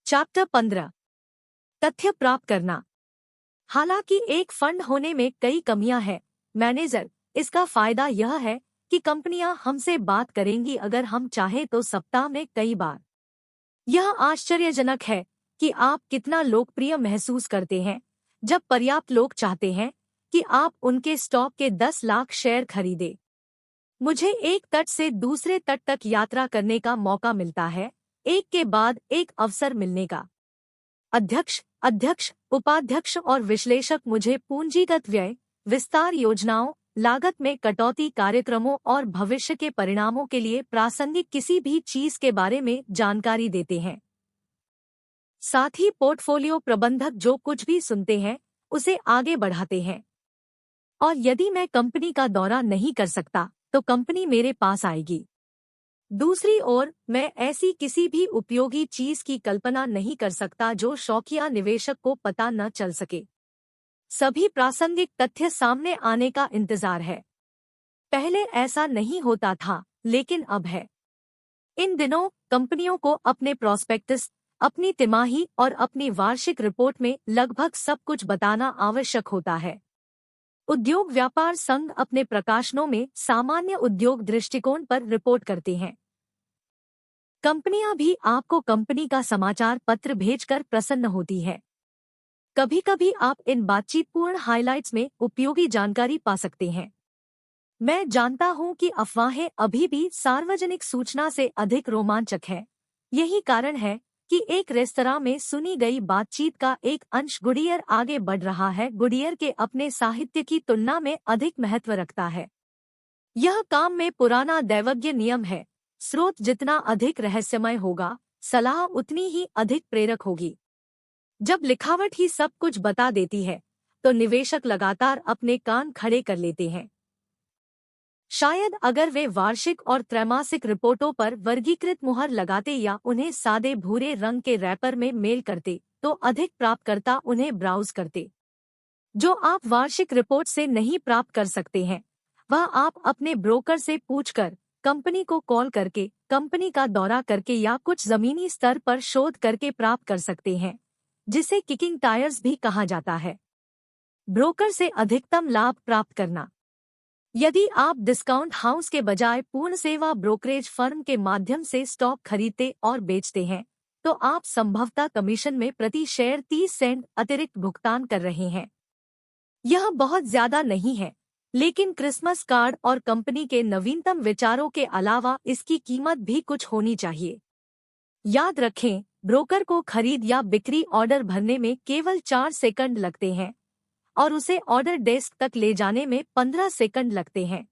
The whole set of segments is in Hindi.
चैप्टर 15 तथ्य प्राप्त करना। हालांकि एक फंड होने में कई कमियां हैं मैनेजर, इसका फायदा यह है कि कंपनियां हमसे बात करेंगी अगर हम चाहें तो सप्ताह में कई बार। यह आश्चर्यजनक है कि आप कितना लोकप्रिय महसूस करते हैं जब पर्याप्त लोग चाहते हैं कि आप उनके स्टॉक के 10 लाख शेयर खरीदें। मुझे एक तट से दूसरे तट तक यात्रा करने का मौका मिलता है, एक के बाद एक अवसर मिलने का। अध्यक्ष, उपाध्यक्ष और विश्लेषक मुझे पूंजीगत व्यय, विस्तार योजनाओं, लागत में कटौती कार्यक्रमों और भविष्य के परिणामों के लिए प्रासंगिक किसी भी चीज के बारे में जानकारी देते हैं। साथ ही पोर्टफोलियो प्रबंधक जो कुछ भी सुनते हैं उसे आगे बढ़ाते हैं। और यदि मैं कंपनी का दौरा नहीं कर सकता तो कंपनी मेरे पास आएगी। दूसरी ओर, मैं ऐसी किसी भी उपयोगी चीज की कल्पना नहीं कर सकता जो शौकिया निवेशक को पता न चल सके। सभी प्रासंगिक तथ्य सामने आने का इंतजार है। पहले ऐसा नहीं होता था, लेकिन अब है। इन दिनों कंपनियों को अपने प्रोस्पेक्टस, अपनी तिमाही और अपनी वार्षिक रिपोर्ट में लगभग सब कुछ बताना आवश्यक होता है। उद्योग व्यापार संघ अपने प्रकाशनों में सामान्य उद्योग दृष्टिकोण पर रिपोर्ट करते हैं। कंपनियां भी आपको कंपनी का समाचार पत्र भेजकर प्रसन्न होती है। कभी कभी आप इन बातचीतपूर्ण हाइलाइट्स में उपयोगी जानकारी पा सकते हैं। मैं जानता हूं कि अफवाहें अभी भी सार्वजनिक सूचना से अधिक रोमांचक हैं। यही कारण है कि एक रेस्तरां में सुनी गई बातचीत का एक अंश गुडियर आगे बढ़ रहा है गुडियर के अपने साहित्य की तुलना में अधिक महत्व रखता है। यह काम में पुराना दैवज्ञ नियम है, स्रोत जितना अधिक रहस्यमय होगा, सलाह उतनी ही अधिक प्रेरक होगी। जब लिखावट ही सब कुछ बता देती है तो निवेशक लगातार अपने कान खड़े कर लेते हैं। शायद अगर वे वार्षिक और त्रैमासिक रिपोर्टों पर वर्गीकृत मुहर लगाते या उन्हें सादे भूरे रंग के रैपर में मेल करते तो अधिक प्राप्तकर्ता उन्हें ब्राउज करते। जो आप वार्षिक रिपोर्ट से नहीं प्राप्त कर सकते हैं वह आप अपने ब्रोकर से पूछकर, कंपनी को कॉल करके, कंपनी का दौरा करके या कुछ जमीनी स्तर पर शोध करके प्राप्त कर सकते हैं, जिसे किकिंग टायर्स भी कहा जाता है। ब्रोकर से अधिकतम लाभ प्राप्त करना। यदि आप डिस्काउंट हाउस के बजाय पूर्ण सेवा ब्रोकरेज फर्म के माध्यम से स्टॉक खरीदते और बेचते हैं तो आप संभवतः कमीशन में प्रति शेयर 30 सेंट अतिरिक्त भुगतान कर रहे हैं। यह बहुत ज्यादा नहीं है, लेकिन क्रिसमस कार्ड और कंपनी के नवीनतम विचारों के अलावा इसकी कीमत भी कुछ होनी चाहिए। याद रखें, ब्रोकर को खरीद या बिक्री ऑर्डर भरने में केवल 4 सेकंड लगते हैं और उसे ऑर्डर डेस्क तक ले जाने में 15 सेकंड लगते हैं।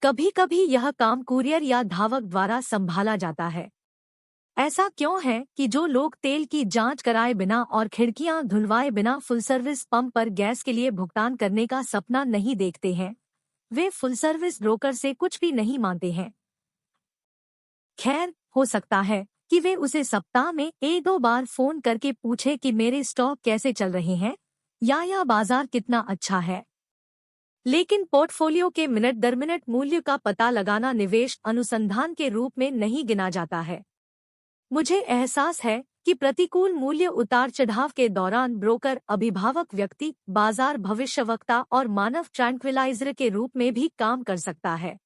कभी कभी यह काम कुरियर या धावक द्वारा संभाला जाता है। ऐसा क्यों है कि जो लोग तेल की जांच कराए बिना और खिड़कियां धुलवाए बिना फुल सर्विस पंप पर गैस के लिए भुगतान करने का सपना नहीं देखते हैं, वे फुल सर्विस ब्रोकर से कुछ भी नहीं मानते हैं। खैर, हो सकता है कि वे उसे सप्ताह में 1-2 बार फोन करके पूछे कि मेरे स्टॉक कैसे चल रहे हैं या बाजार कितना अच्छा है। लेकिन पोर्टफोलियो के मिनट दर मिनट मूल्य का पता लगाना निवेश अनुसंधान के रूप में नहीं गिना जाता है। मुझे एहसास है कि प्रतिकूल मूल्य उतार चढ़ाव के दौरान ब्रोकर अभिभावक व्यक्ति, बाजार भविष्यवक्ता और मानव ट्रैंक्विलाइजर के रूप में भी काम कर सकता है।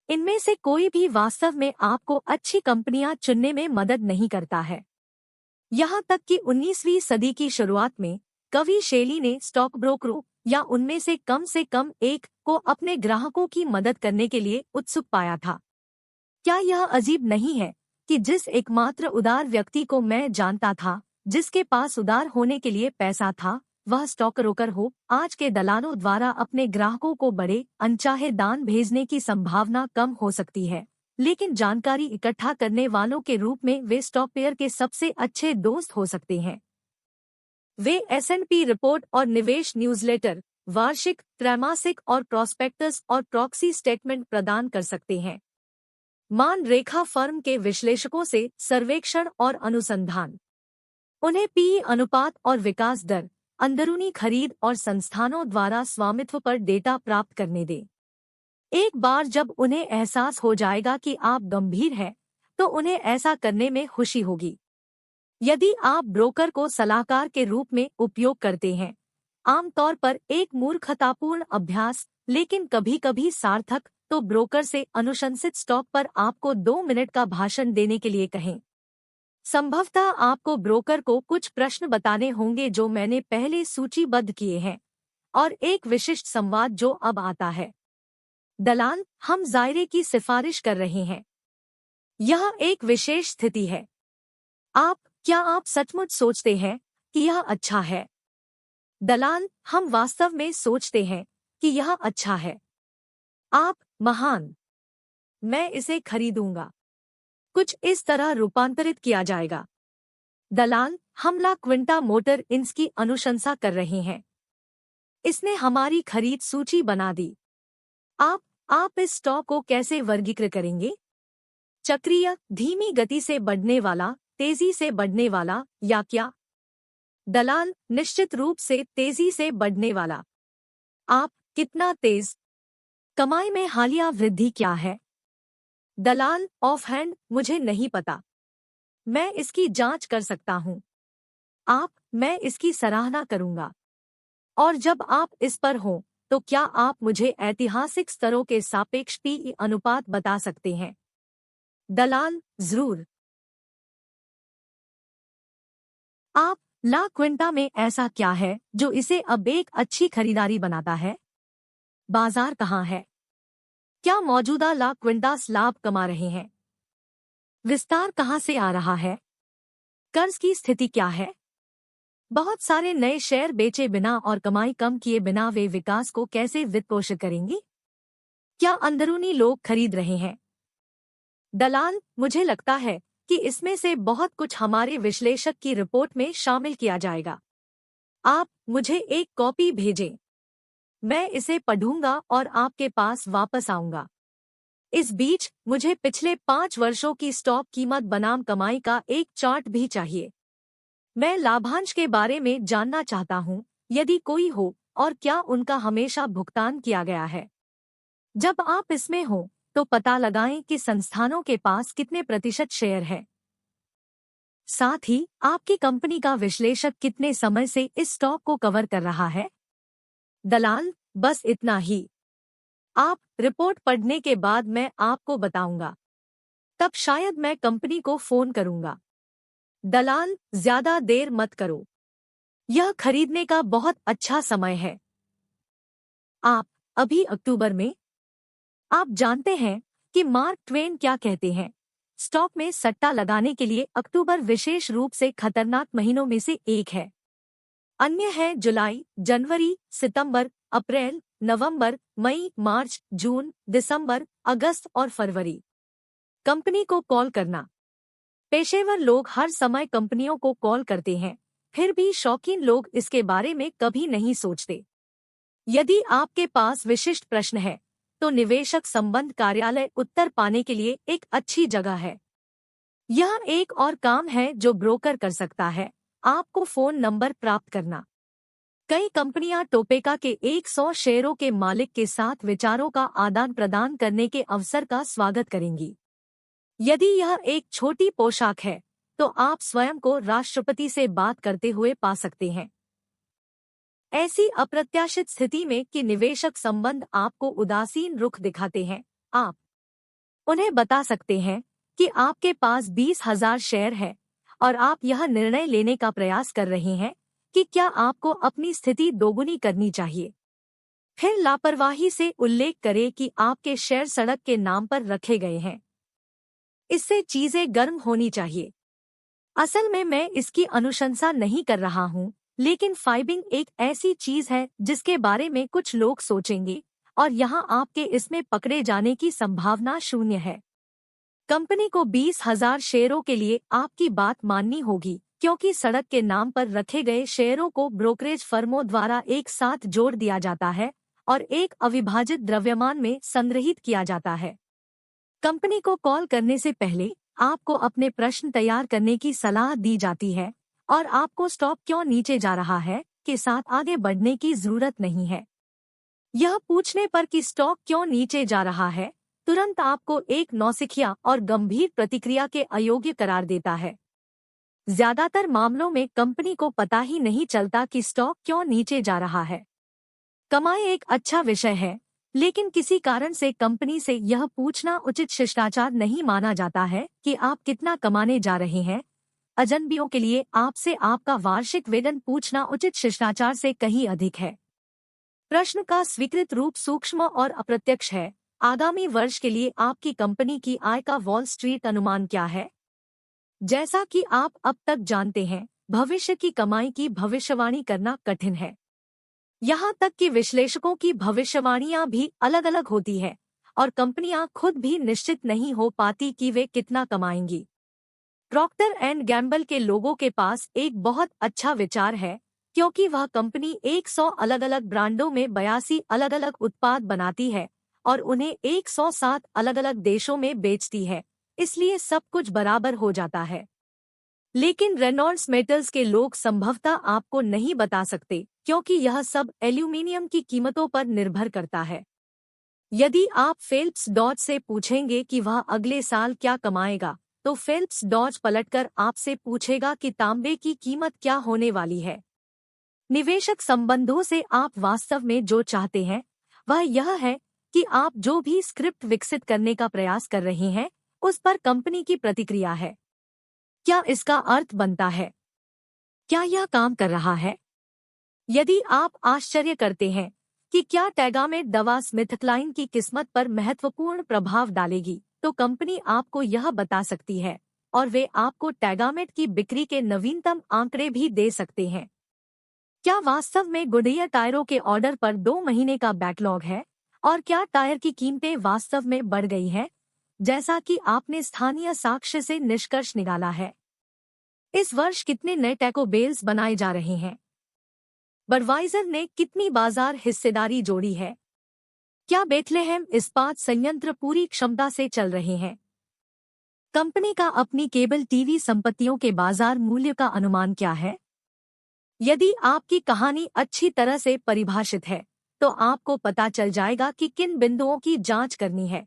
इनमें से कोई भी वास्तव में आपको अच्छी कंपनियां चुनने में मदद नहीं करता है। यहाँ तक कि 19वीं सदी की शुरुआत में कवि शेली ने स्टॉक ब्रोकरों या उनमें से कम एक को अपने ग्राहकों की मदद करने के लिए उत्सुक पाया था। क्या यह अजीब नहीं है कि जिस एकमात्र उदार व्यक्ति को मैं जानता था, जिसके पास उदार होने के लिए पैसा था, वह स्टॉक ब्रोकर हो। आज के दलालों द्वारा अपने ग्राहकों को बड़े अनचाहे दान भेजने की संभावना कम हो सकती है, लेकिन जानकारी इकट्ठा करने वालों के रूप में वे स्टॉक पेयर के सबसे अच्छे दोस्त हो सकते हैं। वे S&P रिपोर्ट और निवेश न्यूज़लेटर, वार्षिक, त्रैमासिक और प्रॉस्पेक्टस और प्रॉक्सी स्टेटमेंट प्रदान कर सकते हैं। मान रेखा फर्म के विश्लेषकों से सर्वेक्षण और अनुसंधान। उन्हें PE अनुपात और विकास दर, अंदरूनी खरीद और संस्थानों द्वारा स्वामित्व पर डेटा प्राप्त करने दें। एक बार जब उन्हें एहसास हो जाएगा कि आप गंभीर हैं, तो उन्हें ऐसा करने में खुशी होगी। यदि आप ब्रोकर को सलाहकार के रूप में उपयोग करते हैं, आमतौर पर एक मूर्खतापूर्ण अभ्यास लेकिन कभी कभी सार्थक, तो ब्रोकर से अनुशंसित स्टॉक पर आपको 2 मिनट का भाषण देने के लिए कहें। संभवतः आपको ब्रोकर को कुछ प्रश्न बताने होंगे जो मैंने पहले सूचीबद्ध किए हैं, और एक विशिष्ट संवाद जो अब आता है। दलाल, हम जायरे की सिफारिश कर रहे हैं। यह एक विशेष स्थिति है। क्या आप सचमुच सोचते हैं कि यह अच्छा है? दलाल, हम वास्तव में सोचते हैं कि यह अच्छा है। आप, महान। मैं इसे खरीदूंगा। कुछ इस तरह रूपांतरित किया जाएगा। दलाल, हम ला क्विंटा मोटर इंस की अनुशंसा कर रहे हैं। इसने हमारी खरीद सूची बना दी। आप इस स्टॉक को कैसे वर्गीकृत करेंगे? चक्रीय, धीमी गति से बढ़ने वाला, तेजी से बढ़ने वाला, या क्या? दलाल, निश्चित रूप से तेजी से बढ़ने वाला। आप, कितना तेज? कमाई में हालिया वृद्धि क्या है? दलाल, ऑफ हैंड मुझे नहीं पता। मैं इसकी जांच कर सकता हूँ। मैं इसकी सराहना करूंगा। और जब आप इस पर हों, तो क्या आप मुझे ऐतिहासिक स्तरों के सापेक्ष पीई अनुपात बता सकते हैं? दलाल, जरूर। ला क्विंटा में ऐसा क्या है जो इसे अब एक अच्छी खरीदारी बनाता है? बाजार कहाँ है? क्या मौजूदा ला क्विंटास लाभ कमा रहे हैं? विस्तार कहाँ से आ रहा है? कर्ज की स्थिति क्या है? बहुत सारे नए शेयर बेचे बिना और कमाई कम किए बिना वे विकास को कैसे वित्तपोषित करेंगे? क्या अंदरूनी लोग खरीद रहे हैं? दलाल, मुझे लगता है कि इसमें से बहुत कुछ हमारे विश्लेषक की रिपोर्ट में शामिल किया जाएगा। आप मुझे एक कॉपी भेजें। मैं इसे पढ़ूंगा और आपके पास वापस आऊंगा। इस बीच मुझे पिछले 5 वर्षों की स्टॉक कीमत बनाम कमाई का एक चार्ट भी चाहिए। मैं लाभांश के बारे में जानना चाहता हूं, यदि कोई हो, और क्या उनका हमेशा भुगतान किया गया है। जब आप इसमें हो, तो पता लगाएं कि संस्थानों के पास कितने प्रतिशत शेयर है। साथ ही आपकी कंपनी का विश्लेषक कितने समय से इस स्टॉक को कवर कर रहा है? दलाल, बस इतना ही। रिपोर्ट पढ़ने के बाद मैं आपको बताऊंगा। तब शायद मैं कंपनी को फोन करूंगा। दलाल, ज्यादा देर मत करो। यह खरीदने का बहुत अच्छा समय है। अभी अक्टूबर में? आप जानते हैं कि मार्क ट्वेन क्या कहते हैं? स्टॉक में सट्टा लगाने के लिए अक्टूबर विशेष रूप से खतरनाक महीनों में से एक है। अन्य है जुलाई, जनवरी, सितंबर, अप्रैल, नवंबर, मई, मार्च, जून, दिसंबर, अगस्त और फरवरी। कंपनी को कॉल करना। पेशेवर लोग हर समय कंपनियों को कॉल करते हैं, फिर भी शौकीन लोग इसके बारे में कभी नहीं सोचते। यदि आपके पास विशिष्ट प्रश्न है, तो निवेशक संबंध कार्यालय उत्तर पाने के लिए एक अच्छी जगह है। यह एक और काम है जो ब्रोकर कर सकता है, आपको फोन नंबर प्राप्त करना। कई कंपनियां टोपेका के 100 शेयरों के मालिक के साथ विचारों का आदान प्रदान करने के अवसर का स्वागत करेंगी। यदि यह एक छोटी पोशाक है, तो आप स्वयं को राष्ट्रपति से बात करते हुए पा सकते हैं। ऐसी अप्रत्याशित स्थिति में कि निवेशक संबंध आपको उदासीन रुख दिखाते हैं, आप उन्हें बता सकते हैं कि आपके पास 20,000 शेयर है और आप यह निर्णय लेने का प्रयास कर रहे हैं कि क्या आपको अपनी स्थिति दोगुनी करनी चाहिए। फिर लापरवाही से उल्लेख करें कि आपके शेयर सड़क के नाम पर रखे गए हैं। इससे चीजें गर्म होनी चाहिए। असल में मैं इसकी अनुशंसा नहीं कर रहा हूँ, लेकिन फाइबिंग एक ऐसी चीज है जिसके बारे में कुछ लोग सोचेंगे, और यहाँ आपके इसमें पकड़े जाने की संभावना शून्य है। कंपनी को 20,000 शेयरों के लिए आपकी बात माननी होगी, क्योंकि सड़क के नाम पर रखे गए शेयरों को ब्रोकरेज फर्मों द्वारा एक साथ जोड़ दिया जाता है और एक अविभाजित द्रव्यमान में संग्रहित किया जाता है। कंपनी को कॉल करने से पहले आपको अपने प्रश्न तैयार करने की सलाह दी जाती है, और आपको स्टॉक क्यों नीचे जा रहा है के साथ आगे बढ़ने की जरूरत नहीं है। यह पूछने पर कि स्टॉक क्यों नीचे जा रहा है तुरंत आपको एक नौसिखिया और गंभीर प्रतिक्रिया के अयोग्य करार देता है। ज्यादातर मामलों में कंपनी को पता ही नहीं चलता कि स्टॉक क्यों नीचे जा रहा है। कमाई एक अच्छा विषय है, लेकिन किसी कारण से कंपनी से यह पूछना उचित शिष्टाचार नहीं माना जाता है कि आप कितना कमाने जा रहे हैं। अजनबियों के लिए आपसे आपका वार्षिक वेतन पूछना उचित शिष्टाचार से कहीं अधिक है। प्रश्न का स्वीकृत रूप सूक्ष्म और अप्रत्यक्ष है। आगामी वर्ष के लिए आपकी कंपनी की आय का वॉल स्ट्रीट अनुमान क्या है? जैसा कि आप अब तक जानते हैं, भविष्य की कमाई की भविष्यवाणी करना कठिन है। यहाँ तक कि विश्लेषकों की भविष्यवाणियां भी अलग अलग होती है और कंपनियां खुद भी निश्चित नहीं हो पाती कि वे कितना कमाएंगी। प्रॉक्टर एंड गैम्बल के लोगों के पास एक बहुत अच्छा विचार है, क्योंकि वह कंपनी 100 अलग अलग ब्रांडों में 82 अलग अलग उत्पाद बनाती है और उन्हें 107 अलग अलग देशों में बेचती है, इसलिए सब कुछ बराबर हो जाता है। लेकिन रेनॉल्ड्स मेटल्स के लोग संभवतः आपको नहीं बता सकते, क्योंकि यह सब एल्यूमीनियम की कीमतों पर निर्भर करता है। यदि आप फेल्प्स डॉज से पूछेंगे कि वह अगले साल क्या कमाएगा, तो फेल्प्स डॉज पलटकर आपसे पूछेगा कि तांबे की कीमत क्या होने वाली है। निवेशक संबंधों से आप वास्तव में जो चाहते हैं वह यह है कि आप जो भी स्क्रिप्ट विकसित करने का प्रयास कर रहे हैं उस पर कंपनी की प्रतिक्रिया है। क्या इसका अर्थ बनता है? क्या यह काम कर रहा है? यदि आप आश्चर्य करते हैं कि क्या टैगामेट दवा स्मिथक्लाइन की किस्मत पर महत्वपूर्ण प्रभाव डालेगी, तो कंपनी आपको यह बता सकती है और वे आपको टैगामेट की बिक्री के नवीनतम आंकड़े भी दे सकते हैं। क्या वास्तव में गुडियर टायरों के ऑर्डर पर 2 महीने का बैकलॉग है और क्या टायर की कीमतें वास्तव में बढ़ गई हैं, जैसा कि आपने स्थानीय साक्ष्य से निष्कर्ष निकाला है? इस वर्ष कितने नए टैको बेल्स बनाए जा रहे हैं? बडवाइजर ने कितनी बाजार हिस्सेदारी जोड़ी है? क्या बेथलेहेम इस्पात संयंत्र पूरी क्षमता से चल रहे हैं? कंपनी का अपनी केबल टीवी संपत्तियों के बाजार मूल्य का अनुमान क्या है? यदि आपकी कहानी अच्छी तरह से परिभाषित है, तो आपको पता चल जाएगा कि किन बिंदुओं की जांच करनी है।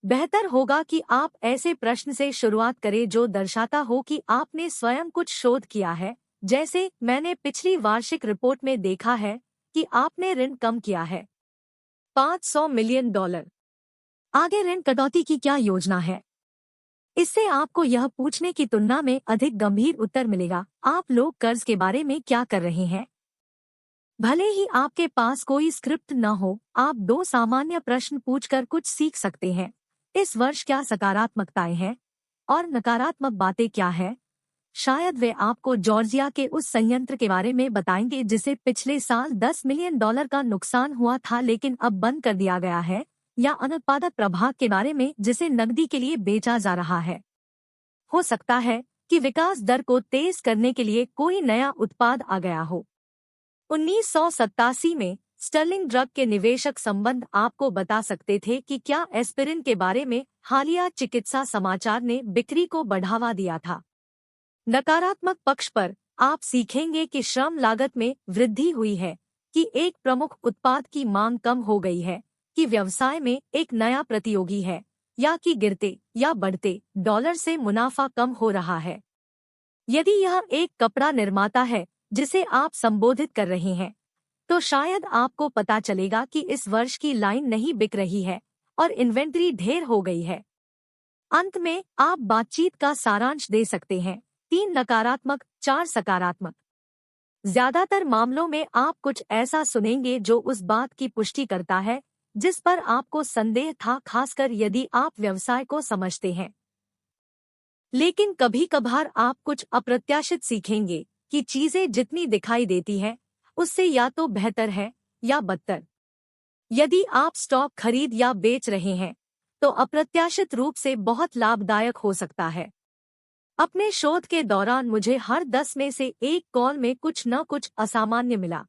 बेहतर होगा कि आप ऐसे प्रश्न से शुरुआत करें जो दर्शाता हो कि आपने स्वयं कुछ शोध किया है, जैसे मैंने पिछली वार्षिक रिपोर्ट में देखा है कि आपने ऋण कम किया है। $500 मिलियन। आगे ऋण कटौती की क्या योजना है? इससे आपको यह पूछने की तुलना में अधिक गंभीर उत्तर मिलेगा, आप लोग कर्ज के बारे में क्या कर रहे हैं? भले ही आपके पास कोई स्क्रिप्ट न हो, आप 2 सामान्य प्रश्न पूछकर कुछ सीख सकते हैं। इस वर्ष क्या सकारात्मकताएं हैं और नकारात्मक बातें क्या हैं? शायद वे आपको जॉर्जिया के उस संयंत्र के बारे में बताएंगे जिसे पिछले साल $10 मिलियन का नुकसान हुआ था लेकिन अब बंद कर दिया गया है, या अनुत्पादक प्रभाग के बारे में जिसे नकदी के लिए बेचा जा रहा है। हो सकता है कि विकास दर को तेज करने के लिए कोई नया उत्पाद आ गया हो। 1987 में स्टर्लिंग ड्रग के निवेशक संबंध आपको बता सकते थे कि क्या एस्पिरिन के बारे में हालिया चिकित्सा समाचार ने बिक्री को बढ़ावा दिया था। नकारात्मक पक्ष पर आप सीखेंगे कि श्रम लागत में वृद्धि हुई है, कि एक प्रमुख उत्पाद की मांग कम हो गई है, कि व्यवसाय में एक नया प्रतियोगी है, या कि गिरते या बढ़ते डॉलर से मुनाफा कम हो रहा है। यदि यह एक कपड़ा निर्माता है जिसे आप संबोधित कर रहे हैं, तो शायद आपको पता चलेगा कि इस वर्ष की लाइन नहीं बिक रही है और इन्वेंट्री ढेर हो गई है। अंत में आप बातचीत का सारांश दे सकते हैं, 3 नकारात्मक, 4 सकारात्मक। ज्यादातर मामलों में आप कुछ ऐसा सुनेंगे जो उस बात की पुष्टि करता है जिस पर आपको संदेह था, खासकर यदि आप व्यवसाय को समझते हैं। लेकिन कभी कभार आप कुछ अप्रत्याशित सीखेंगे कि चीजें जितनी दिखाई देती हैं उससे या तो बेहतर है या बदतर। यदि आप स्टॉक खरीद या बेच रहे हैं तो अप्रत्याशित रूप से बहुत लाभदायक हो सकता है। अपने शोध के दौरान मुझे हर 10 में से 1 कॉल में कुछ न कुछ असामान्य मिला।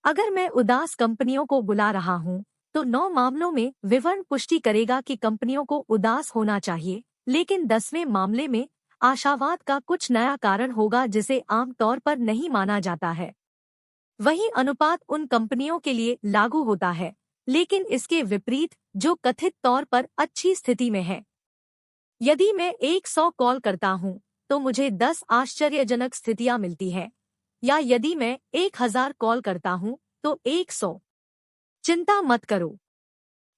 अगर मैं उदास कंपनियों को बुला रहा हूं, तो 9 मामलों में विवरण पुष्टि करेगा कि कंपनियों को उदास होना चाहिए, लेकिन 10वें मामले में आशावाद का कुछ नया कारण होगा जिसे आमतौर पर नहीं माना जाता है। वही अनुपात उन कंपनियों के लिए लागू होता है, लेकिन इसके विपरीत जो कथित तौर पर अच्छी स्थिति में है। यदि मैं 100 कॉल करता हूं, तो मुझे 10 आश्चर्यजनक स्थितियां मिलती हैं, या यदि मैं 1000 कॉल करता हूं तो 100। चिंता मत करो।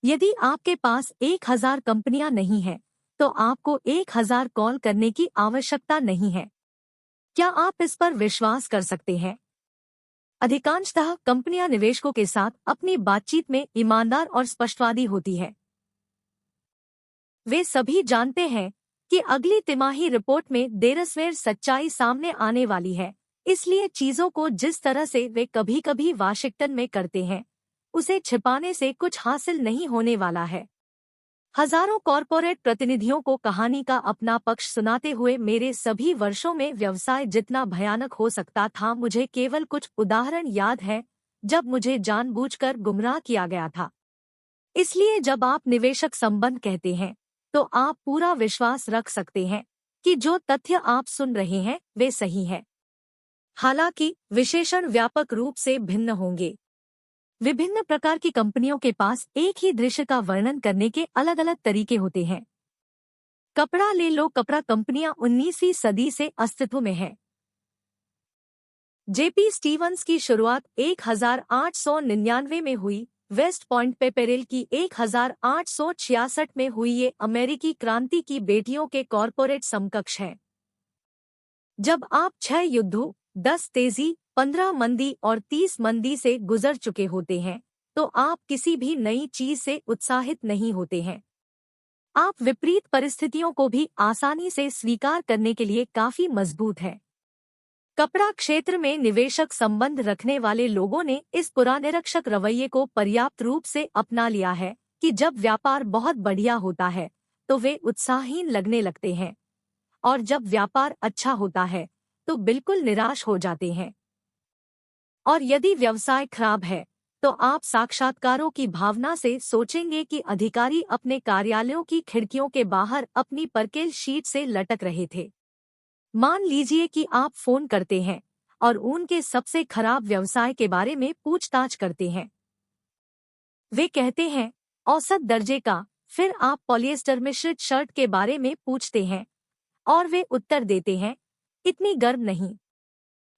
यदि आपके पास 1000 कंपनियां नहीं हैं, तो आपको 1000 कॉल करने की आवश्यकता नहीं है। क्या आप इस पर विश्वास कर सकते हैं? अधिकांशतः कंपनियां निवेशकों के साथ अपनी बातचीत में ईमानदार और स्पष्टवादी होती है। वे सभी जानते हैं कि अगली तिमाही रिपोर्ट में देरसवेर सच्चाई सामने आने वाली है, इसलिए चीजों को जिस तरह से वे कभी-कभी वाशिंगटन में करते हैं, उसे छिपाने से कुछ हासिल नहीं होने वाला है। हजारों कॉरपोरेट प्रतिनिधियों को कहानी का अपना पक्ष सुनाते हुए मेरे सभी वर्षों में व्यवसाय जितना भयानक हो सकता था, मुझे केवल कुछ उदाहरण याद है जब मुझे जानबूझकर गुमराह किया गया था। इसलिए जब आप निवेशक संबंध कहते हैं, तो आप पूरा विश्वास रख सकते हैं कि जो तथ्य आप सुन रहे हैं वे सही हैं। हालांकि विशेषण व्यापक रूप से भिन्न होंगे। विभिन्न प्रकार की कंपनियों के पास एक ही दृश्य का वर्णन करने के अलग अलग तरीके होते हैं। कपड़ा ले लो। कपड़ा कंपनियां 19वीं सदी से अस्तित्व में हैं। जेपी स्टीवंस की शुरुआत 1899 में हुई। वेस्ट पॉइंट पेपरेल की 1866 में हुई। ये अमेरिकी क्रांति की बेटियों के कॉरपोरेट समकक्ष हैं। जब आप 6 युद्धों, 10 तेजी, 15 मंदी और 30 मंदी से गुजर चुके होते हैं, तो आप किसी भी नई चीज से उत्साहित नहीं होते हैं। आप विपरीत परिस्थितियों को भी आसानी से स्वीकार करने के लिए काफी मजबूत हैं। कपड़ा क्षेत्र में निवेशक संबंध रखने वाले लोगों ने इस पुरानिरक्षक रवैये को पर्याप्त रूप से अपना लिया है कि जब व्यापार बहुत बढ़िया होता है तो वे उत्साहहीन लगने लगते हैं, और जब व्यापार अच्छा होता है तो बिल्कुल निराश हो जाते हैं। और यदि व्यवसाय खराब है तो आप साक्षात्कारों की भावना से सोचेंगे कि अधिकारी अपने कार्यालयों की खिड़कियों के बाहर अपनी परकेल शीट से लटक रहे थे। मान लीजिए कि आप फोन करते हैं और उनके सबसे खराब व्यवसाय के बारे में पूछताछ करते हैं। वे कहते हैं औसत दर्जे का। फिर आप पॉलिएस्टर मिश्रित शर्ट के बारे में पूछते हैं और वे उत्तर देते हैं इतनी गर्म नहीं।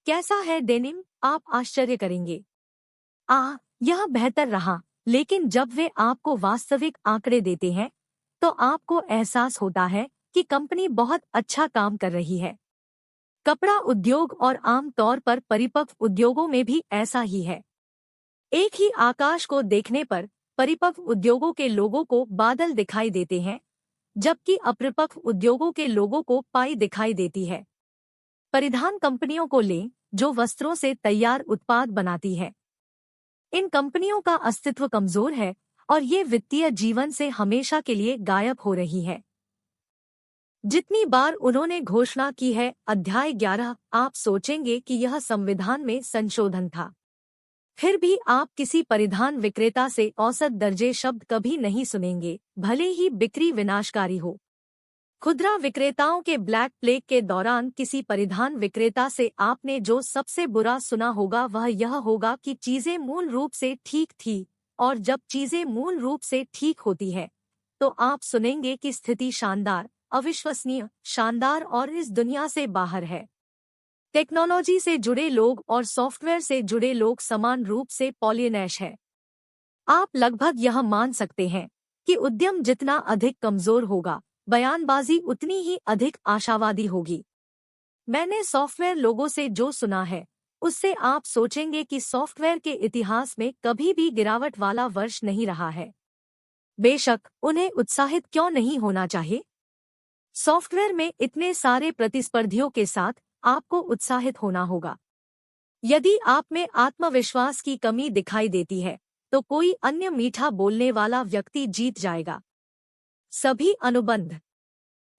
कैसा है डेनिम? आप आश्चर्य करेंगे। यह बेहतर रहा। लेकिन जब वे आपको वास्तविक आंकड़े देते हैं तो आपको एहसास होता है कि कंपनी बहुत अच्छा काम कर रही है। कपड़ा उद्योग और आम तौर पर परिपक्व उद्योगों में भी ऐसा ही है। एक ही आकाश को देखने पर परिपक्व उद्योगों के लोगों को बादल दिखाई देते हैं, जबकि अपरिपक्व उद्योगों के लोगों को पाई दिखाई देती है। परिधान कंपनियों को लें, जो वस्त्रों से तैयार उत्पाद बनाती है। इन कंपनियों का अस्तित्व कमजोर है और ये वित्तीय जीवन से हमेशा के लिए गायब हो रही है। जितनी बार उन्होंने घोषणा की है, अध्याय 11, आप सोचेंगे कि यह संविधान में संशोधन था। फिर भी आप किसी परिधान विक्रेता से औसत दर्जे शब्द कभी नहीं सुनेंगे, भले ही बिक्री विनाशकारी हो। खुदरा विक्रेताओं के ब्लैक प्लेग के दौरान किसी परिधान विक्रेता से आपने जो सबसे बुरा सुना होगा वह यह होगा कि चीजें मूल रूप से ठीक थी, और जब चीजें मूल रूप से ठीक होती है तो आप सुनेंगे कि स्थिति शानदार, अविश्वसनीय, शानदार और इस दुनिया से बाहर है। टेक्नोलॉजी से जुड़े लोग और सॉफ्टवेयर से जुड़े लोग समान रूप से पॉलियनैश है। आप लगभग यह मान सकते हैं कि उद्यम जितना अधिक कमजोर होगा, बयानबाजी उतनी ही अधिक आशावादी होगी। मैंने सॉफ्टवेयर लोगों से जो सुना है उससे आप सोचेंगे कि सॉफ्टवेयर के इतिहास में कभी भी गिरावट वाला वर्ष नहीं रहा है। बेशक उन्हें उत्साहित क्यों नहीं होना चाहिए? सॉफ्टवेयर में इतने सारे प्रतिस्पर्धियों के साथ आपको उत्साहित होना होगा। यदि आप में आत्मविश्वास की कमी दिखाई देती है तो कोई अन्य मीठा बोलने वाला व्यक्ति जीत जाएगा। सभी अनुबंध।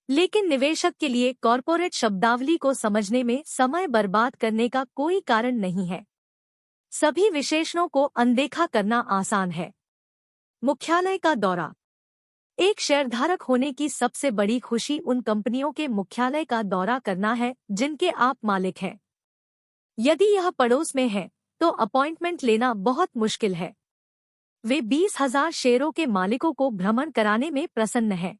लेकिन निवेशक के लिए कॉरपोरेट शब्दावली को समझने में समय बर्बाद करने का कोई कारण नहीं है। सभी विशेषणों को अनदेखा करना आसान है। मुख्यालय का दौरा। एक शेयरधारक होने की सबसे बड़ी खुशी उन कंपनियों के मुख्यालय का दौरा करना है जिनके आप मालिक हैं। यदि यह पड़ोस में है तो अपॉइंटमेंट लेना बहुत मुश्किल है। वे 20,000 शेयरों के मालिकों को भ्रमण कराने में प्रसन्न हैं।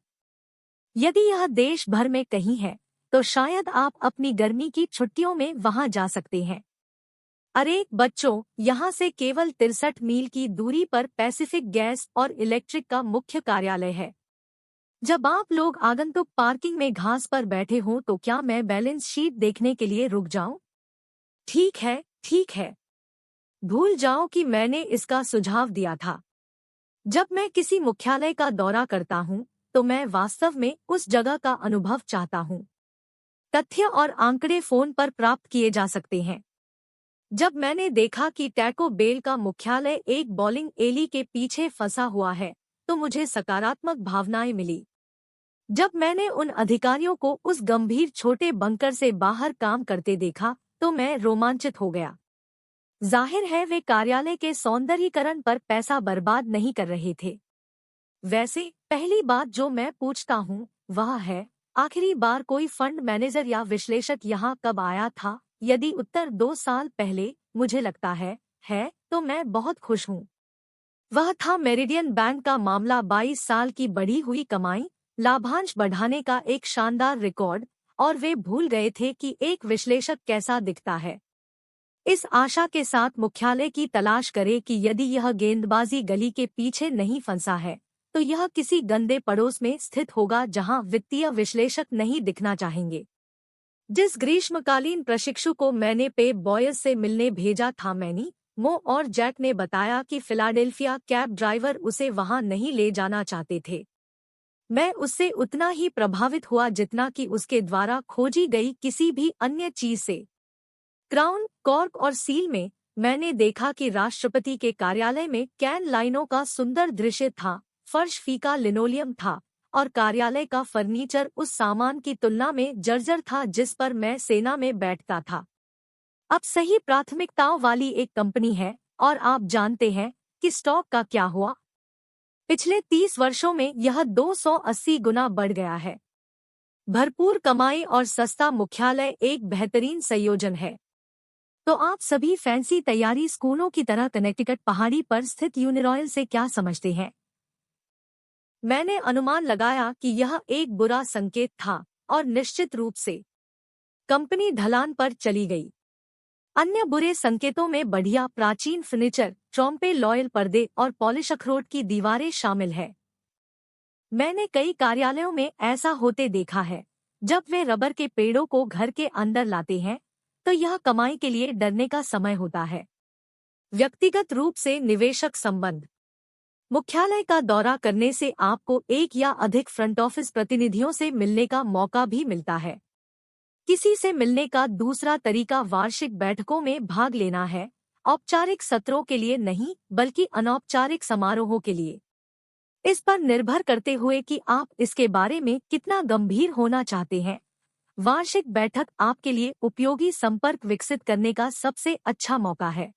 यदि यह देश भर में कहीं है तो शायद आप अपनी गर्मी की छुट्टियों में वहां जा सकते हैं। अरे बच्चों, यहाँ से केवल 63 मील की दूरी पर पैसिफिक गैस और इलेक्ट्रिक का मुख्य कार्यालय है। जब आप लोग आगंतुक पार्किंग में घास पर बैठे हों तो क्या मैं बैलेंस शीट देखने के लिए रुक जाऊं? ठीक है, ठीक है। भूल जाओ कि मैंने इसका सुझाव दिया था। जब मैं किसी मुख्यालय का दौरा करता हूं, तो मैं वास्तव में उस जगह का अनुभव चाहता हूं। तथ्य और आंकड़े फोन पर प्राप्त किए जा सकते हैं। जब मैंने देखा कि टैको बेल का मुख्यालय एक बॉलिंग एली के पीछे फंसा हुआ है, तो मुझे सकारात्मक भावनाएं मिली। जब मैंने उन अधिकारियों को उस गंभीर छोटे बंकर से बाहर काम करते देखा, तो मैं रोमांचित हो गया। जाहिर है वे कार्यालय के सौंदर्यीकरण पर पैसा बर्बाद नहीं कर रहे थे। वैसे पहली बात जो मैं पूछता हूँ वह है, आखिरी बार कोई फंड मैनेजर या विश्लेषक यहाँ कब आया था? यदि उत्तर 2 साल पहले, मुझे लगता है तो मैं बहुत खुश हूँ। वह था मेरिडियन बैंक का मामला। 22 साल की बढ़ी हुई कमाई, लाभांश बढ़ाने का एक शानदार रिकॉर्ड, और वे भूल गए थे कि एक विश्लेषक कैसा दिखता है। इस आशा के साथ मुख्यालय की तलाश करें कि यदि यह गेंदबाजी गली के पीछे नहीं फंसा है, तो यह किसी गंदे पड़ोस में स्थित होगा जहां वित्तीय विश्लेषक नहीं दिखना चाहेंगे। जिस ग्रीष्मकालीन प्रशिक्षु को मैंने पे बॉयस से मिलने भेजा था, मैनी, मो और जैक ने बताया कि फिलाडेल्फिया कैब ड्राइवर उसे वहां नहीं ले जाना चाहते थे। मैं उससे उतना ही प्रभावित हुआ जितना कि उसके द्वारा खोजी गई किसी भी अन्य चीज से। क्राउन, कॉर्क और सील में मैंने देखा कि राष्ट्रपति के कार्यालय में कैन लाइनों का सुंदर दृश्य था, फर्श फीका लिनोलियम था, और कार्यालय का फर्नीचर उस सामान की तुलना में जर्जर था जिस पर मैं सेना में बैठता था। अब सही प्राथमिकताओं वाली एक कंपनी है, और आप जानते हैं कि स्टॉक का क्या हुआ? पिछले 30 वर्षों में यह 280 गुना बढ़ गया है। भरपूर कमाई और सस्ता मुख्यालय एक बेहतरीन संयोजन है। तो आप सभी फैंसी तैयारी स्कूलों की तरह कनेक्टिकट पहाड़ी पर स्थित यूनिरॉयल से क्या समझते हैं? मैंने अनुमान लगाया कि यह एक बुरा संकेत था, और निश्चित रूप से कंपनी ढलान पर चली गई। अन्य बुरे संकेतों में बढ़िया प्राचीन फर्नीचर, ट्रॉम्पे लॉयल पर्दे और पॉलिश अखरोट की दीवारें शामिल है। मैंने कई कार्यालयों में ऐसा होते देखा है। जब वे रबर के पेड़ों को घर के अंदर लाते हैं, तो यह कमाई के लिए डरने का समय होता है। व्यक्तिगत रूप से निवेशक संबंध। मुख्यालय का दौरा करने से आपको एक या अधिक फ्रंट ऑफिस प्रतिनिधियों से मिलने का मौका भी मिलता है। किसी से मिलने का दूसरा तरीका वार्षिक बैठकों में भाग लेना है, औपचारिक सत्रों के लिए नहीं बल्कि अनौपचारिक समारोहों के लिए। इस पर निर्भर करते हुए कि आप इसके बारे में कितना गंभीर होना चाहते हैं, वार्षिक बैठक आपके लिए उपयोगी संपर्क विकसित करने का सबसे अच्छा मौका है।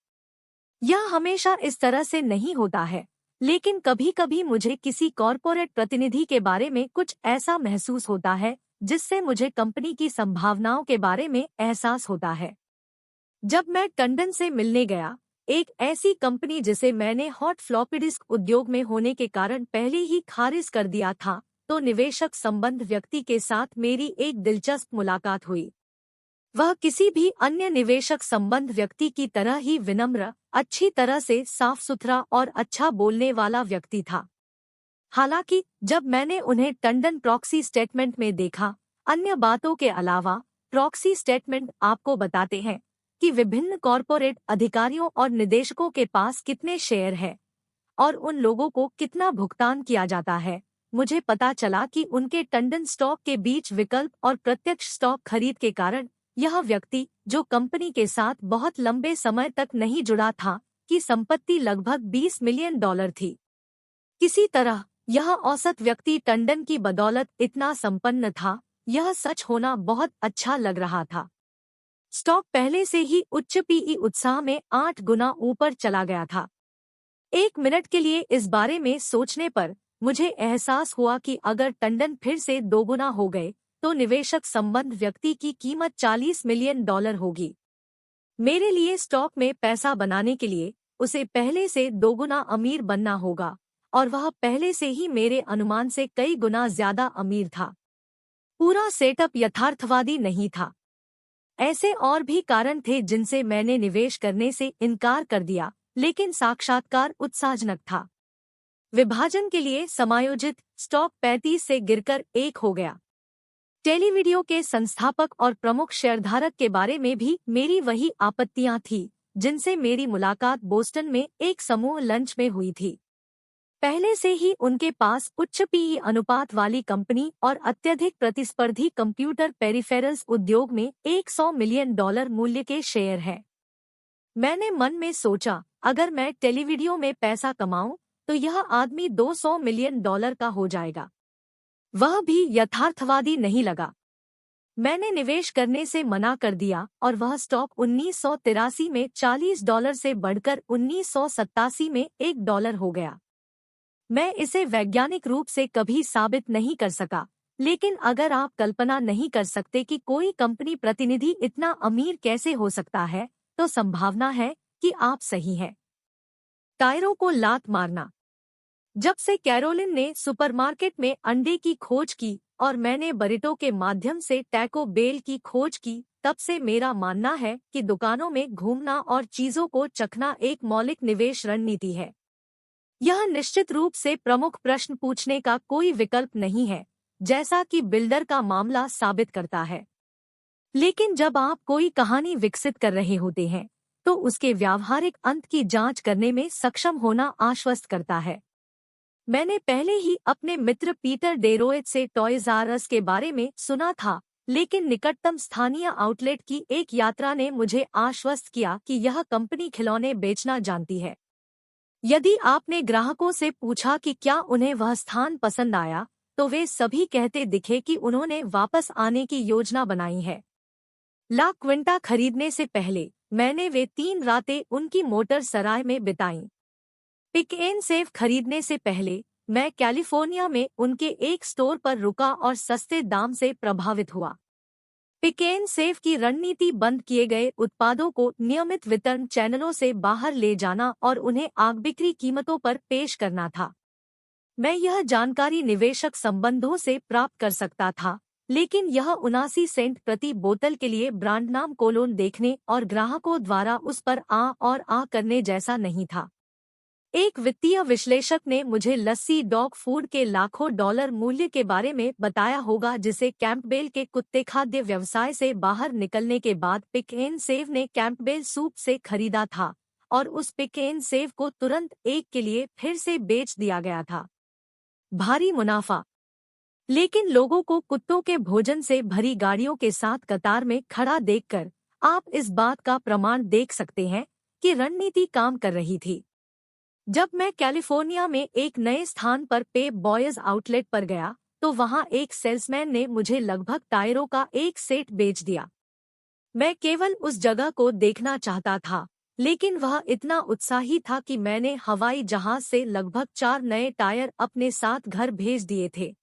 यह हमेशा इस तरह से नहीं होता है, लेकिन कभी-कभी मुझे किसी कॉरपोरेट प्रतिनिधि के बारे में कुछ ऐसा महसूस होता है जिससे मुझे कंपनी की संभावनाओं के बारे में एहसास होता है। जब मैं टंडन से मिलने गया, एक ऐसी कंपनी जिसे मैंने हॉट फ्लॉपी डिस्क उद्योग में होने के कारण पहले ही खारिज कर दिया था, तो निवेशक संबंध व्यक्ति के साथ मेरी एक दिलचस्प मुलाकात हुई। वह किसी भी अन्य निवेशक संबंध व्यक्ति की तरह ही विनम्र, अच्छी तरह से साफ सुथरा और अच्छा बोलने वाला व्यक्ति था। हालांकि जब मैंने उन्हें टंडन प्रॉक्सी स्टेटमेंट में देखा, अन्य बातों के अलावा, प्रॉक्सी स्टेटमेंट आपको बताते हैं कि विभिन्न कॉरपोरेट अधिकारियों और निदेशकों के पास कितने शेयर हैं और उन लोगों को कितना भुगतान किया जाता है। मुझे पता चला कि उनके टंडन स्टॉक के बीच विकल्प और प्रत्यक्ष स्टॉक खरीद के कारण यह व्यक्ति, जो कंपनी के साथ बहुत लंबे समय तक नहीं जुड़ा था, की संपत्ति लगभग $20 मिलियन थी। किसी तरह यह औसत व्यक्ति टंडन की बदौलत इतना संपन्न था, यह सच होना बहुत अच्छा लग रहा था। स्टॉक पहले से ही उच्च पीई उत्साह में 8 गुना ऊपर चला गया था। 1 मिनट के लिए इस बारे में सोचने पर मुझे एहसास हुआ कि अगर टंडन फिर से 2 गुना हो गए, तो निवेशक संबंध व्यक्ति की कीमत $40 मिलियन होगी। मेरे लिए स्टॉक में पैसा बनाने के लिए उसे पहले से 2 गुना अमीर बनना होगा, और वह पहले से ही मेरे अनुमान से कई गुना ज्यादा अमीर था। पूरा सेटअप यथार्थवादी नहीं था। ऐसे और भी कारण थे जिनसे मैंने निवेश करने से इनकार कर दिया, लेकिन साक्षात्कार उत्साहजनक था। विभाजन के लिए समायोजित स्टॉक 35 से गिरकर 1 हो गया। टेलीवीडियो के संस्थापक और प्रमुख शेयरधारक के बारे में भी मेरी वही आपत्तियां थीं, जिनसे मेरी मुलाकात बोस्टन में एक समूह लंच में हुई थी। पहले से ही उनके पास उच्च पीई अनुपात वाली कंपनी और अत्यधिक प्रतिस्पर्धी कंप्यूटर पेरिफेरल्स उद्योग में $100 मिलियन मूल्य के शेयर हैं। मैंने मन में सोचा, अगर मैं टेलीवीडियो में पैसा कमाऊं तो यह आदमी $200 मिलियन का हो जाएगा। वह भी यथार्थवादी नहीं लगा। मैंने निवेश करने से मना कर दिया और वह स्टॉक 1983 में $40 से बढ़कर 1987 में $1 हो गया। मैं इसे वैज्ञानिक रूप से कभी साबित नहीं कर सका, लेकिन अगर आप कल्पना नहीं कर सकते कि कोई कंपनी प्रतिनिधि इतना अमीर कैसे हो सकता है, तो संभावना है कि आप सही हैं। टायरों को लात मारना। जब से कैरोलिन ने सुपरमार्केट में अंडे की खोज की और मैंने बरिटो के माध्यम से टैको बेल की खोज की, तब से मेरा मानना है कि दुकानों में घूमना और चीजों को चखना एक मौलिक निवेश रणनीति है। यह निश्चित रूप से प्रमुख प्रश्न पूछने का कोई विकल्प नहीं है, जैसा कि बिल्डर का मामला साबित करता है। लेकिन जब आप कोई कहानी विकसित कर रहे होते हैं, तो उसके व्यावहारिक अंत की जांच करने में सक्षम होना आश्वस्त करता है। मैंने पहले ही अपने मित्र पीटर डेरोइट से टॉयज आर अस के बारे में सुना था, लेकिन निकटतम स्थानीय आउटलेट की एक यात्रा ने मुझे आश्वस्त किया कि यह कंपनी खिलौने बेचना जानती है। यदि आपने ग्राहकों से पूछा कि क्या उन्हें वह स्थान पसंद आया, तो वे सभी कहते दिखे कि उन्होंने वापस आने की योजना बनाई है। ला क्विंटा खरीदने से पहले मैंने वे 3 रातें उनकी मोटर सराय में बिताईं। पिक एंड सेव खरीदने से पहले मैं कैलिफोर्निया में उनके एक स्टोर पर रुका और सस्ते दाम से प्रभावित हुआ। पिक एंड सेव की रणनीति बंद किए गए उत्पादों को नियमित वितरण चैनलों से बाहर ले जाना और उन्हें आगबिक्री कीमतों पर पेश करना था। मैं यह जानकारी निवेशक संबंधों से प्राप्त कर सकता था, लेकिन यह 79 सेंट प्रति बोतल के लिए ब्रांड नाम कोलोन देखने और ग्राहकों द्वारा उस पर आ करने जैसा नहीं था। एक वित्तीय विश्लेषक ने मुझे लस्सी डॉग फूड के लाखों डॉलर मूल्य के बारे में बताया होगा, जिसे कैंपबेल के कुत्ते खाद्य व्यवसाय से बाहर निकलने के बाद पिक एंड सेव ने कैंपबेल सूप से खरीदा था और उस पिक एंड सेव को तुरंत एक के लिए फिर से बेच दिया गया था। भारी मुनाफा। लेकिन लोगों को कुत्तों के भोजन से भरी गाड़ियों के साथ कतार में खड़ा देखकर आप इस बात का प्रमाण देख सकते हैं कि रणनीति काम कर रही थी। जब मैं कैलिफोर्निया में एक नए स्थान पर पेप बॉयज आउटलेट पर गया, तो वहां एक सेल्समैन ने मुझे लगभग टायरों का एक सेट बेच दिया। मैं केवल उस जगह को देखना चाहता था, लेकिन वह इतना उत्साही था कि मैंने हवाई जहाज से लगभग 4 नए टायर अपने साथ घर भेज दिए थे।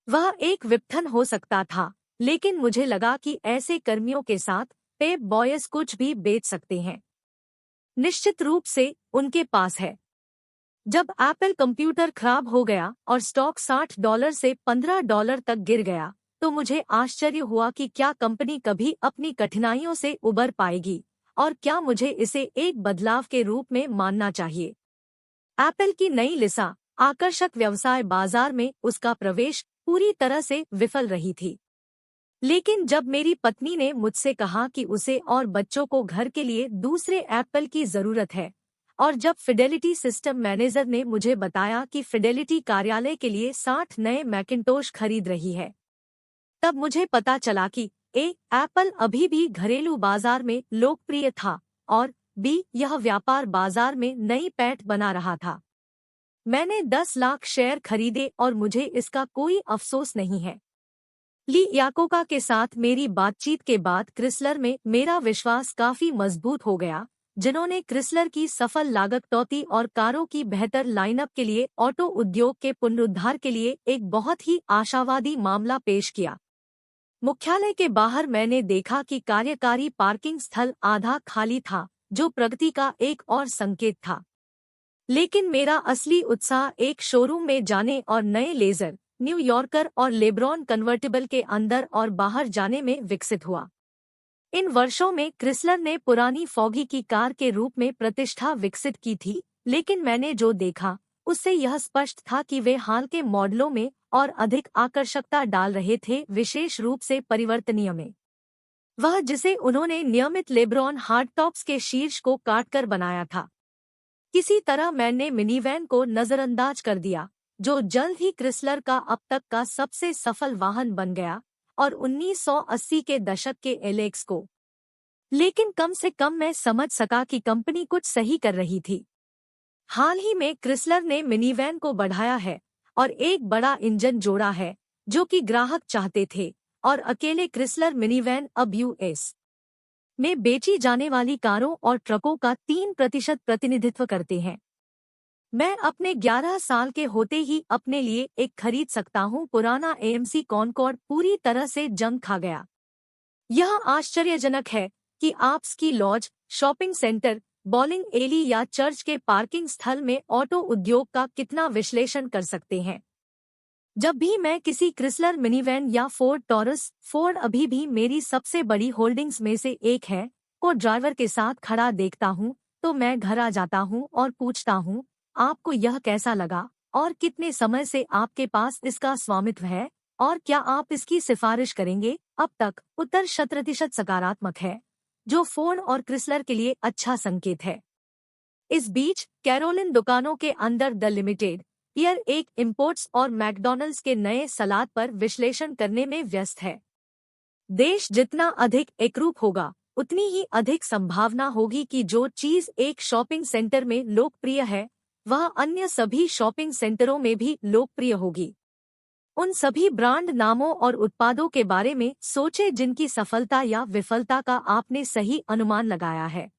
वह एक विपथन हो सकता था, लेकिन मुझे लगा कि ऐसे कर्मियों के साथ पेप बॉयज कुछ भी बेच सकते हैं। निश्चित रूप से उनके पास है। जब एप्पल कंप्यूटर खराब हो गया और स्टॉक $60 से $15 तक गिर गया, तो मुझे आश्चर्य हुआ कि क्या कंपनी कभी अपनी कठिनाइयों से उबर पाएगी और क्या मुझे इसे एक बदलाव के रूप में मानना चाहिए। एप्पल की नई लिसा आकर्षक व्यवसाय बाजार में उसका प्रवेश पूरी तरह से विफल रही थी। लेकिन जब मेरी पत्नी ने मुझसे कहा कि उसे और बच्चों को घर के लिए दूसरे एप्पल की जरूरत है, और जब फिडेलिटी सिस्टम मैनेजर ने मुझे बताया कि फिडेलिटी कार्यालय के लिए 60 नए मैकिन्टोश खरीद रही है, तब मुझे पता चला कि एप्पल अभी भी घरेलू बाजार में लोकप्रिय था और यह व्यापार बाजार में नई पैठ बना रहा था। मैंने 10 लाख शेयर खरीदे और मुझे इसका कोई अफसोस नहीं है। ली याकोका के साथ मेरी बातचीत के बाद क्रिसलर में मेरा विश्वास काफी मजबूत हो गया, जिन्होंने क्रिसलर की सफल लागत कटौती और कारों की बेहतर लाइनअप के लिए ऑटो उद्योग के पुनरुद्धार के लिए एक बहुत ही आशावादी मामला पेश किया। मुख्यालय के बाहर मैंने देखा कि कार्यकारी पार्किंग स्थल आधा खाली था, जो प्रगति का एक और संकेत था। लेकिन मेरा असली उत्साह एक शोरूम में जाने और नए लेजर न्यूयॉर्कर और लेब्रॉन कन्वर्टिबल के अंदर और बाहर जाने में विकसित हुआ। इन वर्षों में क्रिसलर ने पुरानी फॉगी की कार के रूप में प्रतिष्ठा विकसित की थी, लेकिन मैंने जो देखा उससे यह स्पष्ट था कि वे हाल के मॉडलों में और अधिक आकर्षकता डाल रहे थे, विशेष रूप से परिवर्तनीय में। वह जिसे उन्होंने नियमित लेब्रॉन हार्डटॉप्स के शीर्ष को काटकर बनाया था। किसी तरह मैंने मिनीवैन को नजरअंदाज कर दिया, जो जल्द ही क्रिसलर का अब तक का सबसे सफल वाहन बन गया, और 1980 के दशक के एलेक्स को। लेकिन कम से कम मैं समझ सका कि कंपनी कुछ सही कर रही थी। हाल ही में क्रिसलर ने मिनीवैन को बढ़ाया है और एक बड़ा इंजन जोड़ा है, जो कि ग्राहक चाहते थे, और अकेले क्रिसलर मिनीवैन अब यूएस में बेची जाने वाली कारों और ट्रकों का 3% प्रतिनिधित्व करते हैं। मैं अपने 11 साल के होते ही अपने लिए एक खरीद सकता हूं। पुराना एएमसी कॉनकॉर्ड पूरी तरह से जंग खा गया। यह आश्चर्यजनक है कि आप ski lodge, shopping centre, bowling alley या चर्च के पार्किंग स्थल में ऑटो उद्योग का कितना विश्लेषण कर सकते हैं। जब भी मैं किसी क्रिसलर मिनीवैन या फोर्ड टॉरस, फोर्ड अभी भी मेरी सबसे बड़ी होल्डिंग्स में से एक है, को ड्राइवर के साथ खड़ा देखता हूं, तो मैं घर आ जाता हूं और पूछता हूं, आपको यह कैसा लगा और कितने समय से आपके पास इसका स्वामित्व है और क्या आप इसकी सिफारिश करेंगे। अब तक उत्तर 100% सकारात्मक है, जो फोर्ड और क्रिसलर के लिए अच्छा संकेत है। इस बीच कैरोलिन दुकानों के अंदर द लिमिटेड ईयर एक इम्पोर्ट्स और मैकडॉनल्ड्स के नए सलाद पर विश्लेषण करने में व्यस्त है। देश जितना अधिक एकरूप होगा, उतनी ही अधिक संभावना होगी कि जो चीज एक शॉपिंग सेंटर में लोकप्रिय है, वह अन्य सभी शॉपिंग सेंटरों में भी लोकप्रिय होगी। उन सभी ब्रांड नामों और उत्पादों के बारे में सोचें जिनकी सफलता या विफलता का आपने सही अनुमान लगाया है।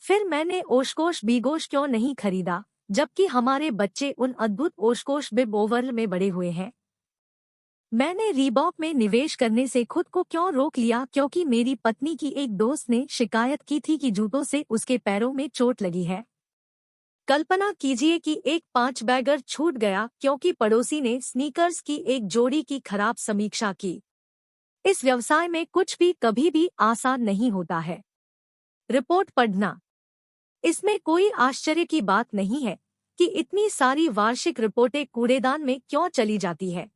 फिर मैंने ओशकोश बीगोश क्यों नहीं खरीदा, जबकि हमारे बच्चे उन अद्भुत ओशकोश बिब ओवरल में बड़े हुए हैं। मैंने रीबॉक में निवेश करने से खुद को क्यों रोक लिया, क्योंकि मेरी पत्नी की एक दोस्त ने शिकायत की थी कि जूतों से उसके पैरों में चोट लगी है। कल्पना कीजिए कि एक 5 बैगर छूट गया क्योंकि पड़ोसी ने स्नीकर्स की एक जोड़ी की खराब समीक्षा की। इस व्यवसाय में कुछ भी कभी भी आसान नहीं होता है। रिपोर्ट पढ़ना। इसमें कोई आश्चर्य की बात नहीं है कि इतनी सारी वार्षिक रिपोर्टें कूड़ेदान में क्यों चली जाती है।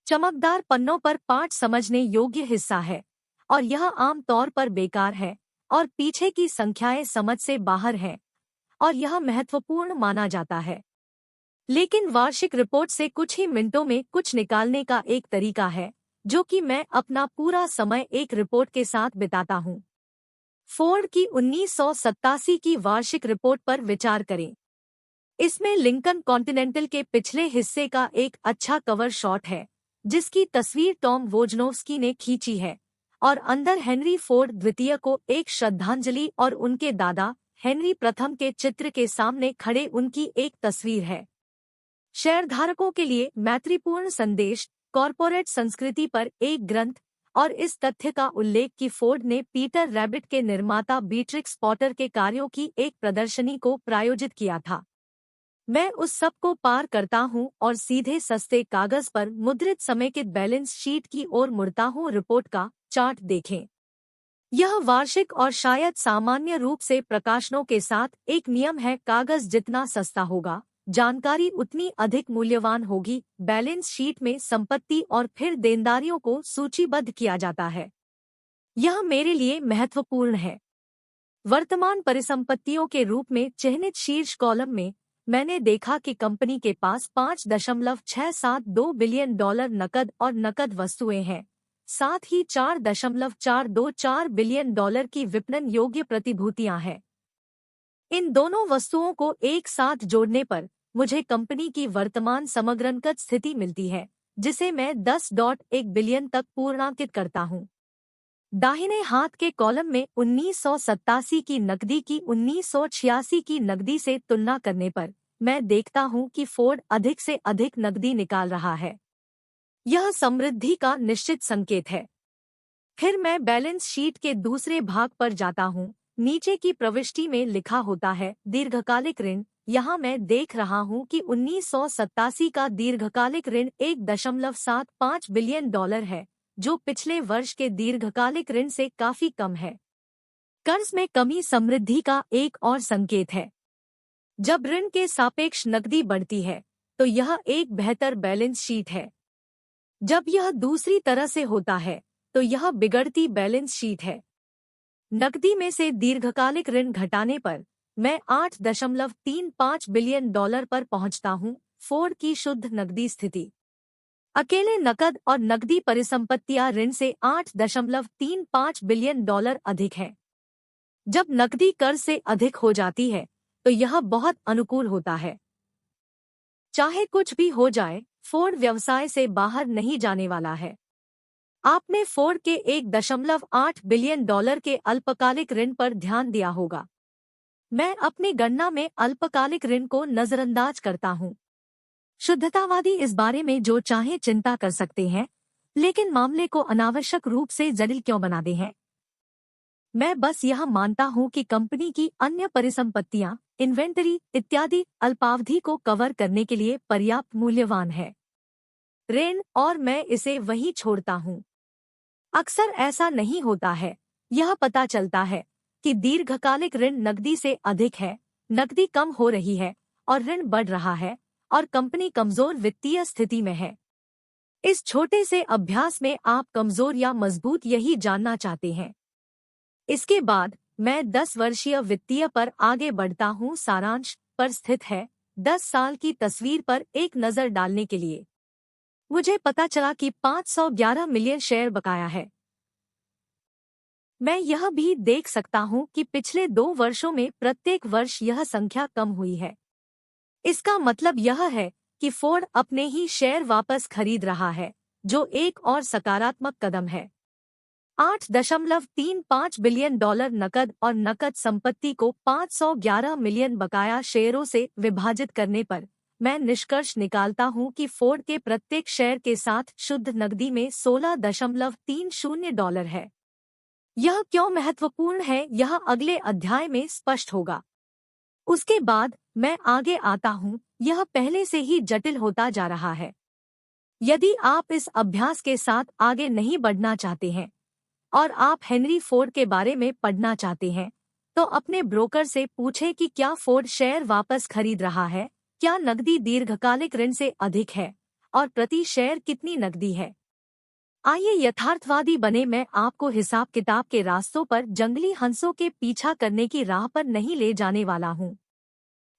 चमकदार पन्नों पर पाठ समझने योग्य हिस्सा है, और यह आम तौर पर बेकार है, और पीछे की संख्याएं समझ से बाहर हैं, और यह महत्वपूर्ण माना जाता है। लेकिन वार्षिक रिपोर्ट से कुछ ही मिनटों में कुछ निकालने का एक तरीका है, जो कि मैं अपना पूरा समय एक रिपोर्ट के साथ बिताता हूँ। फोर्ड की 1987 की वार्षिक रिपोर्ट पर विचार करें। इसमें लिंकन कॉन्टिनेंटल के पिछले हिस्से का एक अच्छा कवर शॉट है, जिसकी तस्वीर टॉम वोजनोव्स्की ने खींची है, और अंदर हेनरी फोर्ड द्वितीय को एक श्रद्धांजलि और उनके दादा हेनरी प्रथम के चित्र के सामने खड़े उनकी एक तस्वीर है। शेयरधारकों के लिए मैत्रीपूर्ण संदेश, कॉरपोरेट संस्कृति पर एक ग्रंथ, और इस तथ्य का उल्लेख कि फोर्ड ने पीटर रैबिट के निर्माता बीट्रिक्स पॉटर के कार्यों की एक प्रदर्शनी को प्रायोजित किया था। मैं उस सब को पार करता हूं और सीधे सस्ते कागज पर मुद्रित समेकित बैलेंस शीट की ओर मुड़ता हूं। रिपोर्ट का चार्ट देखें। यह वार्षिक और शायद सामान्य रूप से प्रकाशनों के साथ एक नियम है, कागज जितना सस्ता होगा, जानकारी उतनी अधिक मूल्यवान होगी। बैलेंस शीट में संपत्ति और फिर देनदारियों को सूचीबद्ध किया जाता है। यह मेरे लिए महत्वपूर्ण है। वर्तमान परिसंपत्तियों के रूप में चिह्नित शीर्ष कॉलम में मैंने देखा कि कंपनी के पास $5.672 बिलियन नकद और नकद वस्तुएं हैं, साथ ही $4.424 बिलियन की विपणन योग्य प्रतिभूतियां हैं। इन दोनों वस्तुओं को एक साथ जोड़ने पर मुझे कंपनी की वर्तमान समग्र नकद स्थिति मिलती है, जिसे मैं 10.1 बिलियन तक पूर्णांकित करता हूं। दाहिने हाथ के कॉलम में 1987 की नकदी की 1986 की नकदी से तुलना करने पर मैं देखता हूं कि फोर्ड अधिक से अधिक नकदी निकाल रहा है। यह समृद्धि का निश्चित संकेत है। फिर मैं बैलेंस शीट के दूसरे भाग पर जाता हूं। नीचे की प्रविष्टि में लिखा होता है दीर्घकालिक ऋण, यहाँ मैं देख रहा हूँ कि 1987 का दीर्घकालिक ऋण 1.75 बिलियन डॉलर है, जो पिछले वर्ष के दीर्घकालिक ऋण से काफी कम है। कर्ज में कमी समृद्धि का एक और संकेत है। जब ऋण के सापेक्ष नकदी बढ़ती है, तो यह एक बेहतर बैलेंस शीट है। जब यह दूसरी तरह से होता है, तो यह बिगड़ती बैलेंस शीट है। नकदी में से दीर्घकालिक ऋण घटाने पर मैं 8.35 बिलियन डॉलर पर पहुंचता हूं। फोर्ड की शुद्ध नकदी स्थिति। अकेले नकद और नकदी परिसंपत्तियां ऋण से 8.35 बिलियन डॉलर अधिक है। जब नकदी कर्ज से अधिक हो जाती है, तो यह बहुत अनुकूल होता है। चाहे कुछ भी हो जाए, फोर्ड व्यवसाय से बाहर नहीं जाने वाला है। आपने फोर्ड के 1.8 बिलियन डॉलर के अल्पकालिक ऋण पर ध्यान दिया होगा। मैं अपनी गणना में अल्पकालिक ऋण को नजरअंदाज करता हूँ। शुद्धतावादी इस बारे में जो चाहे चिंता कर सकते हैं, लेकिन मामले को अनावश्यक रूप से जटिल क्यों बनाते हैं? मैं बस यह मानता हूँ कि कंपनी की अन्य परिसंपत्तियां, इन्वेंटरी इत्यादि अल्पावधि को कवर करने के लिए पर्याप्त मूल्यवान है। ऋण और मैं इसे वहीं छोड़ता हूँ। अक्सर ऐसा नहीं होता है। यह पता चलता है कि दीर्घकालिक ऋण नकदी से अधिक है, नकदी कम हो रही है और ऋण बढ़ रहा है, और कंपनी कमजोर वित्तीय स्थिति में है। इस छोटे से अभ्यास में आप कमजोर या मजबूत यही जानना चाहते हैं। इसके बाद मैं 10 वर्षीय वित्तीय पर आगे बढ़ता हूँ। सारांश पर स्थित है। 10 साल की तस्वीर पर एक नजर डालने के लिए मुझे पता चला कि 511 मिलियन शेयर बकाया है। मैं यह भी देख सकता हूँ कि पिछले 2 वर्षों में प्रत्येक वर्ष यह संख्या कम हुई है। इसका मतलब यह है कि फोर्ड अपने ही शेयर वापस खरीद रहा है, जो एक और सकारात्मक कदम है। 8.35 बिलियन डॉलर नकद और नकद संपत्ति को 511 मिलियन बकाया शेयरों से विभाजित करने पर मैं निष्कर्ष निकालता हूं कि फोर्ड के प्रत्येक शेयर के साथ शुद्ध नकदी में $16.30 है। यह क्यों महत्वपूर्ण है, यह अगले अध्याय में स्पष्ट होगा। उसके बाद मैं आगे आता हूं। यह पहले से ही जटिल होता जा रहा है। यदि आप इस अभ्यास के साथ आगे नहीं बढ़ना चाहते हैं और आप हेनरी फोर्ड के बारे में पढ़ना चाहते हैं, तो अपने ब्रोकर से पूछें कि क्या फोर्ड शेयर वापस खरीद रहा है, क्या नकदी दीर्घकालिक ऋण से अधिक है, और प्रति शेयर कितनी नकदी है। आइए यथार्थवादी बने। मैं आपको हिसाब किताब के रास्तों पर जंगली हंसों के पीछा करने की राह पर नहीं ले जाने वाला हूँ।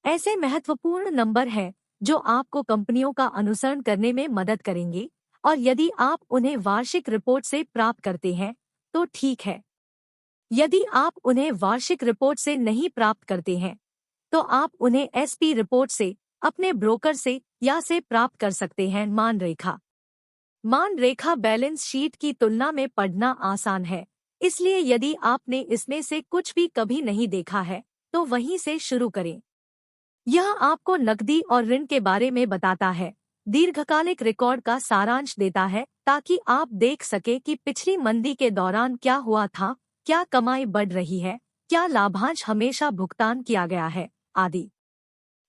ऐसे महत्वपूर्ण नंबर हैं जो आपको कंपनियों का अनुसरण करने में मदद करेंगे, और यदि आप उन्हें वार्षिक रिपोर्ट से प्राप्त करते हैं तो ठीक है। यदि आप उन्हें वार्षिक रिपोर्ट से नहीं प्राप्त करते हैं, तो आप उन्हें एसपी रिपोर्ट से, अपने ब्रोकर से या से प्राप्त कर सकते हैं। मान रेखा। मान रेखा बैलेंस शीट की तुलना में पढ़ना आसान है, इसलिए यदि आपने इसमें से कुछ भी कभी नहीं देखा है, तो वहीं से शुरू करें। यह आपको नकदी और ऋण के बारे में बताता है, दीर्घकालिक रिकॉर्ड का सारांश देता है, ताकि आप देख सके कि पिछली मंदी के दौरान क्या हुआ था, क्या कमाई बढ़ रही है, क्या लाभांश हमेशा भुगतान किया गया है, आदि।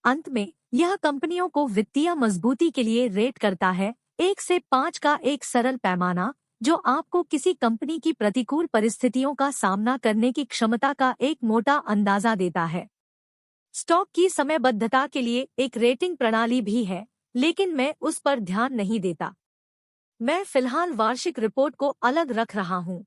अंत में यह कंपनियों को वित्तीय मजबूती के लिए रेट करता है, 1 से 5 का एक सरल पैमाना, जो आपको किसी कंपनी की प्रतिकूल परिस्थितियों का सामना करने की क्षमता का एक मोटा अंदाजा देता है। स्टॉक की समयबद्धता के लिए एक रेटिंग प्रणाली भी है, लेकिन मैं उस पर ध्यान नहीं देता। मैं फिलहाल वार्षिक रिपोर्ट को अलग रख रहा हूँ।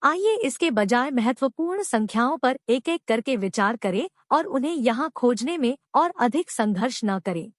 आइए इसके बजाय महत्वपूर्ण संख्याओं पर एक एक करके विचार करें और उन्हें यहाँ खोजने में और अधिक संघर्ष न करें।